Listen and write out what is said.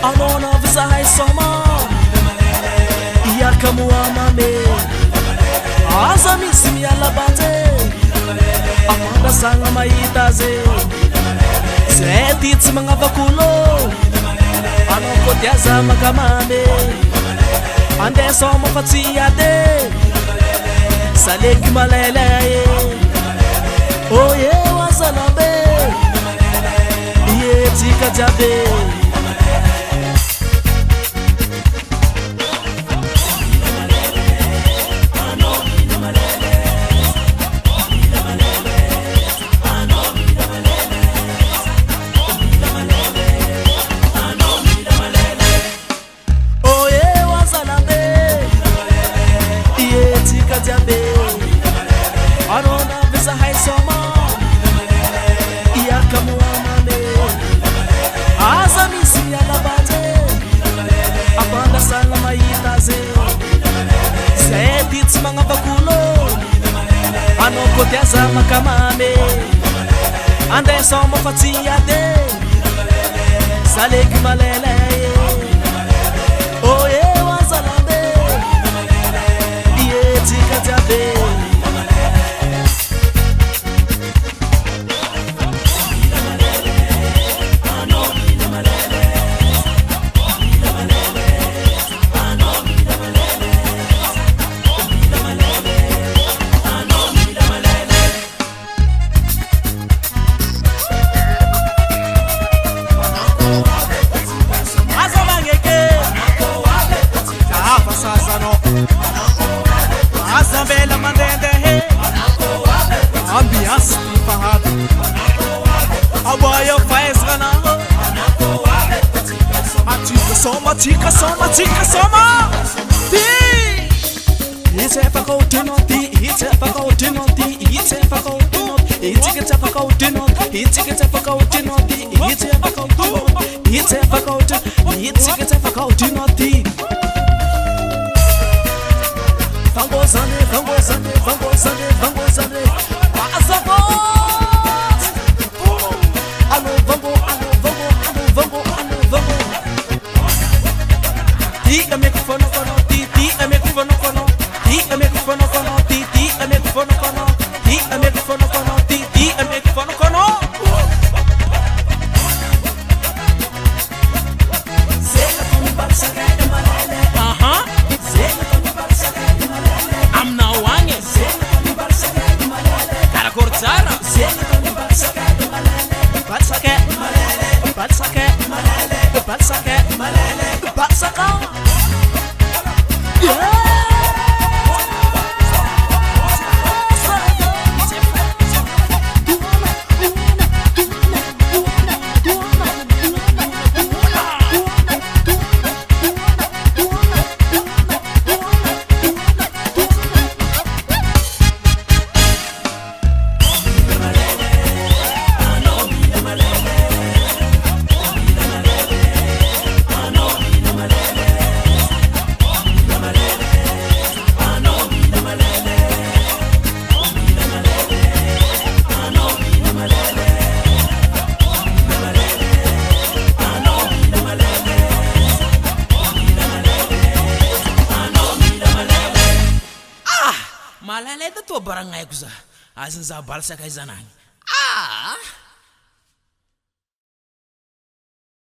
Anona vizahay soma Yakamuamame Aza misimi alabate Amanda sanga maitaze Zeti tsimanga vakulo Anoko tiaza makamame Ande soma fatsiade Saleki malele Oye wazalabe Ye tika jabe Anona visa hai soma Yakamuamame Aza misi alabate Apanda sanga maitaze Zeti tsimanga vakulo Anoko tiaza makamame Ande soma fatsiade Saleki malele Oye wazalabe Iye tika jabe Azambela mandende he Ambiance fahad Awayo faz ganando Tika soma It's a faculty It's a faculty It's a faculty It's a faculty It's a faculty It's a faculty It's a faculty It's a faculty Vangozane Azabot Allo vango Ti a microfono kono Ti a microfono kono Ti a microfono kono Ti a microfono kono Ti a microfono kono Ti a microfono kono Sega con balsa che malele aha Sega con balsa che malele amna wange Sega con balsa che malele cara corzara Sega con balsa che malele balsa che malele balsa che malele balsa che malele balsa che Malala da tua barangay ko sa asin sa balsa kay zanang